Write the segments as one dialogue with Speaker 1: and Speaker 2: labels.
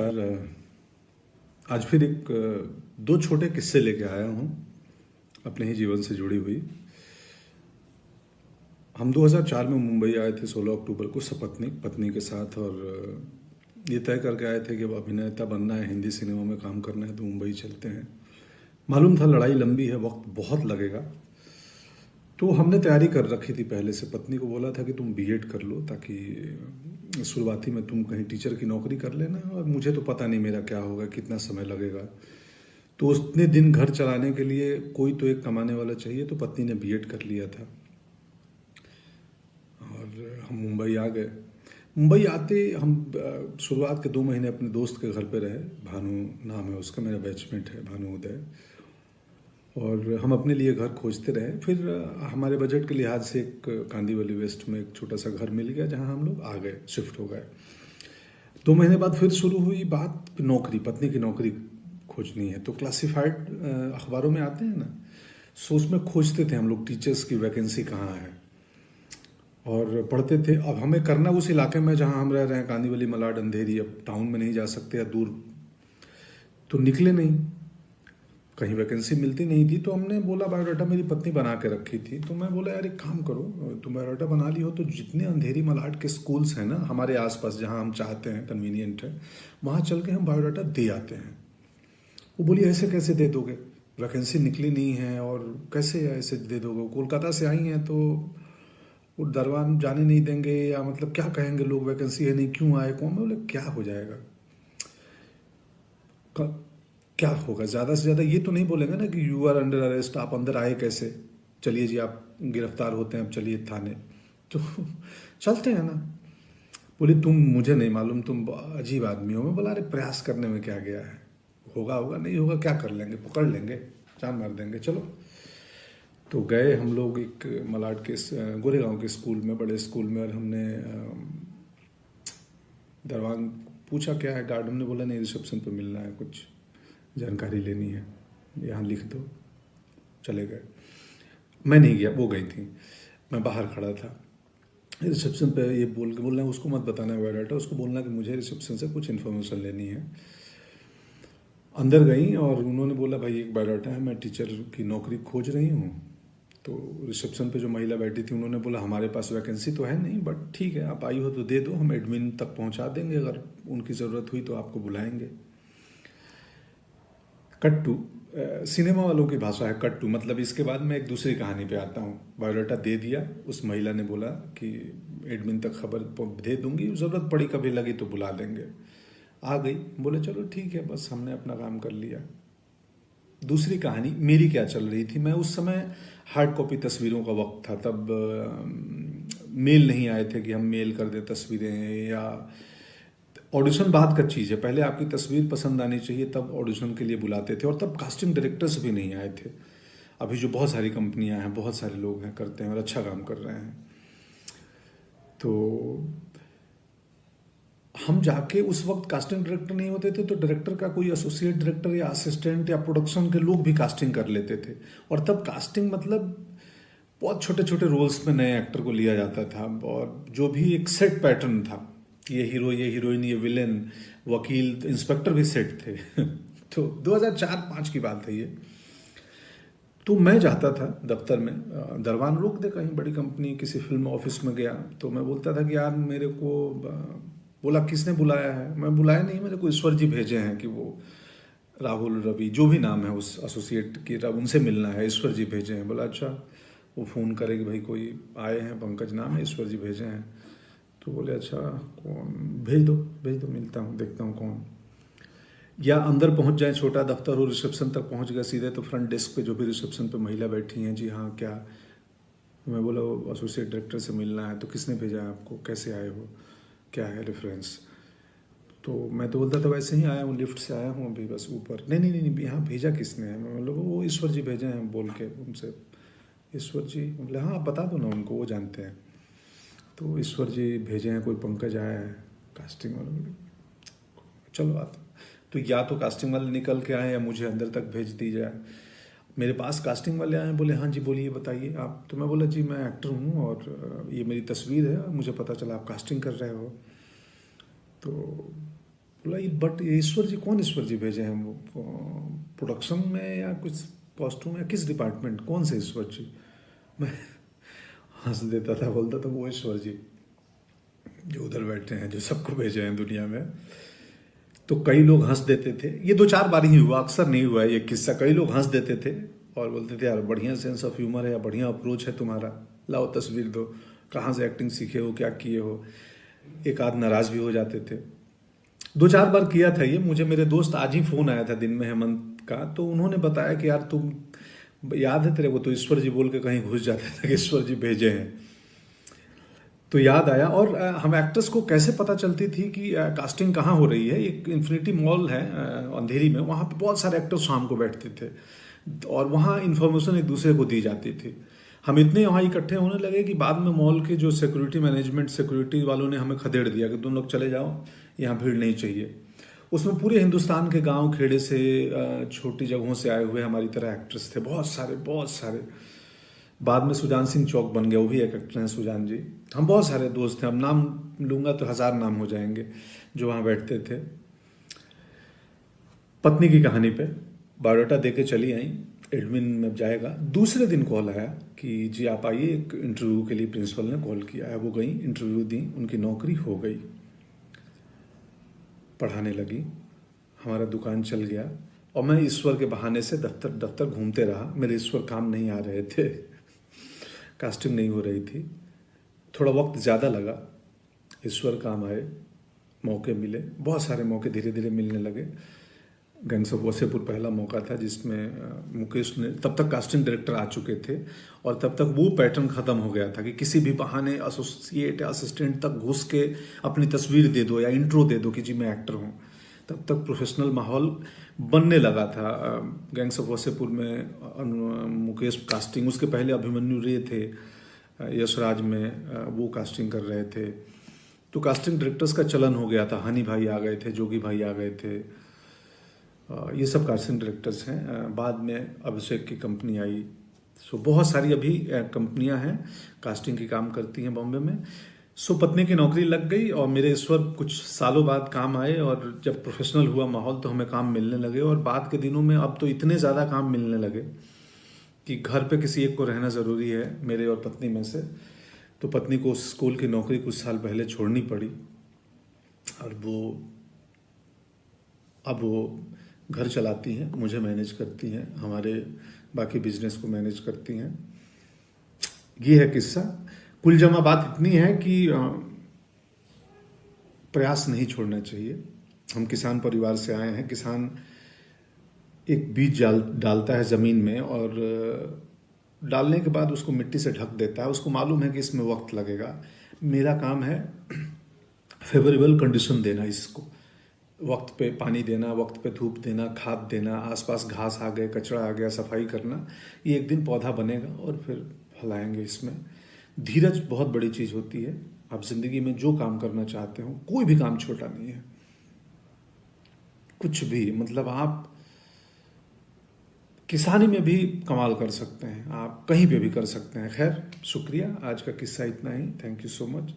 Speaker 1: नमस्कार। आज फिर दो छोटे किस्से लेके आया हूँ अपने ही जीवन से जुड़ी हुई। हम 2004 में मुंबई आए थे 16 अक्टूबर को सपत्नी पत्नी के साथ, और ये तय करके आए थे कि अब अभिनेता बनना है, हिंदी सिनेमा में काम करना है तो मुंबई चलते हैं। मालूम था लड़ाई लंबी है, वक्त बहुत लगेगा, तो हमने तैयारी कर रखी थी पहले से। पत्नी को बोला था कि तुम बीएड कर लो ताकि शुरुआती में तुम कहीं टीचर की नौकरी कर लेना, और मुझे तो पता नहीं मेरा क्या होगा, कितना समय लगेगा। तो उतने दिन घर चलाने के लिए कोई तो एक कमाने वाला चाहिए, तो पत्नी ने बीएड कर लिया था और हम मुंबई आ गए। मुंबई आते हम शुरुआत के 2 महीने अपने दोस्त के घर पे रहे। भानु नाम है उसका, मेरा बैचमेट है भानु उदय। और हम अपने लिए घर खोजते रहे। फिर हमारे बजट के लिहाज से एक कांदीवली वेस्ट में एक छोटा सा घर मिल गया, जहां हम लोग आ गए, शिफ्ट हो गए। 2 महीने बाद फिर शुरू हुई बात नौकरी, पत्नी की नौकरी खोजनी है। तो क्लासिफाइड अखबारों में आते हैं ना, सो उसमें खोजते थे हम लोग टीचर्स की वैकेंसी कहाँ है, और पढ़ते थे। अब हमें करना उस इलाके में जहाँ हम रह रहे हैं, कांदीवली, मलाड, अंधेरी। अब टाउन में नहीं जा सकते या दूर, तो निकले नहीं, कहीं वैकेंसी मिलती नहीं थी। तो हमने बोला, बायोडाटा मेरी पत्नी बना के रखी थी, तो मैं बोला यार एक काम करो, तुम बायोडाटा बना ली हो तो जितने अंधेरी मलाड के स्कूल्स हैं ना हमारे आसपास, जहाँ हम चाहते हैं, कन्वीनियंट है, वहाँ चल के हम बायोडाटा दे आते हैं। वो बोली ऐसे कैसे दे दोगे, वैकेंसी निकली नहीं है और कैसे ऐसे दे दोगे, कोलकाता से आई हैं तो वो दरबार जाने नहीं देंगे, या मतलब क्या कहेंगे लोग, वैकेंसी है नहीं, क्यों आए कौन। बोले क्या हो जाएगा, क्या होगा, ज़्यादा से ज़्यादा ये तो नहीं बोलेंगे ना कि यू आर अंडर अरेस्ट, आप अंदर आए कैसे, चलिए जी आप गिरफ्तार होते हैं, अब चलिए थाने। तो चलते हैं ना। बोली तुम, मुझे नहीं मालूम, तुम अजीब आदमी हो। मैं बोला अरे प्रयास करने में क्या गया है, होगा होगा, नहीं होगा क्या कर लेंगे, पकड़ लेंगे, जान मार देंगे, चलो। तो गए हम लोग एक मलाड के गोरेगांव के स्कूल में, बड़े स्कूल में, और हमने दरवान पूछा क्या है, गार्ड ने बोला नहीं रिसेप्शन पे मिलना है, कुछ जानकारी लेनी है, यहाँ लिख दो। चले गए। मैं नहीं गया, वो गई थी, मैं बाहर खड़ा था। रिसेप्शन पे ये बोलना है, उसको मत बताना बायोडाटा, उसको बोलना कि मुझे रिसेप्शन से कुछ इन्फॉर्मेशन लेनी है। अंदर गई और उन्होंने बोला भाई एक बायोडाटा है, मैं टीचर की नौकरी खोज रही हूँ। तो रिसेप्शन पे जो महिला बैठी थी उन्होंने बोला हमारे पास वैकेंसी तो है नहीं, बट ठीक है आप आई हो तो दे दो, हम एडमिन तक पहुँचा देंगे, अगर उनकी ज़रूरत हुई तो आपको बुलाएंगे। कट्टू सिनेमा वालों की भाषा है कट्टू, मतलब इसके बाद मैं एक दूसरी कहानी पे आता हूँ। बायोडाटा दे दिया, उस महिला ने बोला कि एडमिन तक खबर दे दूंगी, ज़रूरत पड़ी कभी लगी तो बुला देंगे। आ गई, बोले चलो ठीक है, बस हमने अपना काम कर लिया। दूसरी कहानी मेरी क्या चल रही थी, मैं उस समय हार्ड कॉपी तस्वीरों का वक्त था, तब मेल नहीं आए थे कि हम मेल कर दें तस्वीरें, या ऑडिशन बाद का चीज़ है, पहले आपकी तस्वीर पसंद आनी चाहिए तब ऑडिशन के लिए बुलाते थे, और तब कास्टिंग डायरेक्टर्स भी नहीं आए थे। अभी जो बहुत सारी कंपनियां हैं, बहुत सारे लोग हैं, करते हैं और अच्छा काम कर रहे हैं। तो हम जाके, उस वक्त कास्टिंग डायरेक्टर नहीं होते थे, तो डायरेक्टर का कोई एसोसिएट डायरेक्टर या असिस्टेंट या प्रोडक्शन के लोग भी कास्टिंग कर लेते थे। और तब कास्टिंग मतलब बहुत छोटे छोटे रोल्स में नए एक्टर को लिया जाता था, और जो भी एक सेट पैटर्न था, ये हीरो, ये हीरोइन, ये विलेन, वकील, इंस्पेक्टर भी सेट थे। तो 2004-5 की बात है ये। तो मैं जाता था दफ्तर में, दरवान रोक दे, कहीं बड़ी कंपनी किसी फिल्म ऑफिस में गया, तो मैं बोलता था कि यार मेरे को, बोला किसने बुलाया है, मैं बुलाया नहीं, मेरे को ईश्वर जी भेजे हैं कि वो राहुल, रवि, जो भी नाम है उस एसोसिएट की, उनसे मिलना है, ईश्वर जी भेजे हैं। बोला अच्छा। वो फ़ोन करे कि भाई कोई आए हैं, पंकज नाम है, ईश्वर जी भेजे हैं। तो बोले अच्छा कौन, भेज दो भेज दो, मिलता हूँ, देखता हूँ कौन। या अंदर पहुँच जाए, छोटा दफ्तर हो, रिसेप्शन तक पहुँच गए सीधे, तो फ्रंट डेस्क पे जो भी रिसेप्शन पे महिला बैठी हैं, जी हाँ क्या। मैं बोला वो एसोसिएट डायरेक्टर से मिलना है। तो किसने भेजा है आपको, कैसे आए हो, क्या है रेफरेंस। तो मैं तो बोलता था वैसे ही आया हूँ, लिफ्ट से आया हूँ अभी बस ऊपर। नहीं नहीं नहीं, यहाँ भेजा किसने है। मैं मतलब वो ईश्वर जी भेजे हैं बोल के उनसे। ईश्वर जी, बोले हाँ बता दो ना उनको, वो जानते हैं। तो ईश्वर जी भेजे हैं, कोई पंकज आया है कास्टिंग वाला। बोले चलो आता। तो या तो कास्टिंग वाले निकल के आए, या मुझे अंदर तक भेज दी जाए। मेरे पास कास्टिंग वाले आए, बोले हाँ जी बोलिए बताइए आप। तो मैं बोला जी मैं एक्टर हूँ, और ये मेरी तस्वीर है, और मुझे पता चला आप कास्टिंग कर रहे हो। तो बोला ये बट ये ईश्वर जी कौन ईश्वर जी भेजे हैं वो प्रोडक्शन में या कुछ कॉस्ट्यूम या किस डिपार्टमेंट कौन से ईश्वर जी। मैं हंस देता था, बोलता था वो ईश्वर जी जो उधर बैठे हैं जो सबको भेजे हैं दुनिया में। तो कई लोग हंस देते थे, ये 2-4 बार ही हुआ, अक्सर नहीं हुआ है ये किस्सा। कई लोग हंस देते थे और बोलते थे यार बढ़िया सेंस ऑफ ह्यूमर है या बढ़िया अप्रोच है तुम्हारा, लाओ तस्वीर दो, कहाँ से एक्टिंग सीखे हो, क्या किए हो। एक आध नाराज भी हो जाते थे। 2-4 बार किया था ये। मुझे मेरे दोस्त आज ही फोन आया था दिन में हेमंत का, तो उन्होंने बताया कि यार तुम याद है तेरे को तो ईश्वर जी बोल के कहीं घुस जाते थे कि ईश्वर जी भेजे हैं। तो याद आया। और हम एक्टर्स को कैसे पता चलती थी कि कास्टिंग कहाँ हो रही है। एक इन्फिनिटी मॉल है अंधेरी में, वहाँ पे बहुत सारे एक्टर्स शाम को बैठते थे और वहाँ इन्फॉर्मेशन एक दूसरे को दी जाती थी। हम इतने वहाँ इकट्ठे होने लगे कि बाद में मॉल के जो सिक्योरिटी मैनेजमेंट सिक्योरिटी वालों ने हमें खदेड़ दिया कि तुम लोग चले जाओ, यहाँ भीड़ नहीं चाहिए। उसमें पूरे हिंदुस्तान के गांव खेड़े से छोटी जगहों से आए हुए हमारी तरह एक्टर्स थे, बहुत सारे बहुत सारे। बाद में सुजान सिंह चौक बन गया, वो भी एक एक्टर हैं सुजान जी। हम बहुत सारे दोस्त थे, अब नाम लूंगा तो 1000 नाम हो जाएंगे जो वहाँ बैठते थे। पत्नी की कहानी पे बायोडाटा दे के चली आई, एडमिन में जाएगा। दूसरे दिन कॉल आया कि जी आप आइए, एक इंटरव्यू के लिए प्रिंसिपल ने कॉल किया है। वो गई, इंटरव्यू दी, उनकी नौकरी हो गई। पढ़ाने लगी, हमारा दुकान चल गया और मैं ईश्वर के बहाने से दफ्तर दफ्तर घूमते रहा। मेरे ईश्वर काम नहीं आ रहे थे, कास्टिंग नहीं हो रही थी। थोड़ा वक्त ज़्यादा लगा, ईश्वर काम आए, मौके मिले, बहुत सारे मौके धीरे धीरे मिलने लगे। गैंग्स ऑफ वासेपुर पहला मौका था जिसमें मुकेश ने, तब तक कास्टिंग डायरेक्टर आ चुके थे और तब तक वो पैटर्न ख़त्म हो गया था कि किसी भी बहाने एसोसिएट या असिस्टेंट तक घुस के अपनी तस्वीर दे दो या इंट्रो दे दो कि जी मैं एक्टर हूँ। तब तक प्रोफेशनल माहौल बनने लगा था। गैंग्स ऑफ वासेपुर में मुकेश कास्टिंग, उसके पहले अभिमन्यु रे थे यशराज में, वो कास्टिंग कर रहे थे। तो कास्टिंग डायरेक्टर्स का चलन हो गया था। हनी भाई आ गए थे, जोगी भाई आ गए थे, ये सब कास्टिंग डायरेक्टर्स हैं। बाद में अभिषेक की कंपनी आई। सो बहुत सारी अभी कंपनियां हैं कास्टिंग की काम करती हैं बॉम्बे में। सो पत्नी की नौकरी लग गई और मेरे ईश्वर कुछ सालों बाद काम आए और जब प्रोफेशनल हुआ माहौल तो हमें काम मिलने लगे। और बाद के दिनों में अब तो इतने ज़्यादा काम मिलने लगे कि घर पे किसी एक को रहना ज़रूरी है, मेरे और पत्नी में से। तो पत्नी को स्कूल की नौकरी कुछ साल पहले छोड़नी पड़ी और अब वो घर चलाती हैं, मुझे मैनेज करती हैं, हमारे बाकी बिजनेस को मैनेज करती हैं। ये है किस्सा। कुल जमा बात इतनी है कि प्रयास नहीं छोड़ना चाहिए। हम किसान परिवार से आए हैं। किसान एक बीज डालता है ज़मीन में और डालने के बाद उसको मिट्टी से ढक देता है। उसको मालूम है कि इसमें वक्त लगेगा। मेरा काम है फेवरेबल कंडीशन देना, इसको वक्त पे पानी देना, वक्त पे धूप देना, खाद देना, आसपास घास आ गए, कचरा आ गया, सफाई करना। ये एक दिन पौधा बनेगा और फिर फलाएंगे। इसमें धीरज बहुत बड़ी चीज़ होती है। आप जिंदगी में जो काम करना चाहते हो, कोई भी काम छोटा नहीं है, कुछ भी, मतलब आप किसानी में भी कमाल कर सकते हैं, आप कहीं पे भी कर सकते हैं। खैर, शुक्रिया, आज का किस्सा इतना ही। Thank you so much.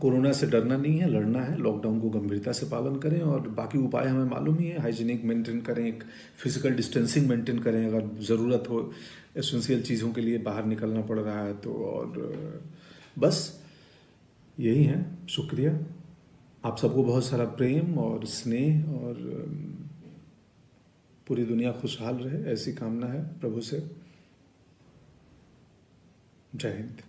Speaker 1: Corona से डरना नहीं है, लड़ना है। लॉकडाउन को गंभीरता से पालन करें और बाकी उपाय हमें मालूम ही है। हाइजीनिक मेंटेन करें, एक फिजिकल डिस्टेंसिंग मेंटेन करें। अगर ज़रूरत हो, एसेंशियल चीज़ों के लिए बाहर निकलना पड़ रहा है तो, और बस यही है। शुक्रिया। आप सबको बहुत सारा प्रेम और स्नेह, और पूरी दुनिया खुशहाल रहे, ऐसी कामना है प्रभु से। जय हिंद।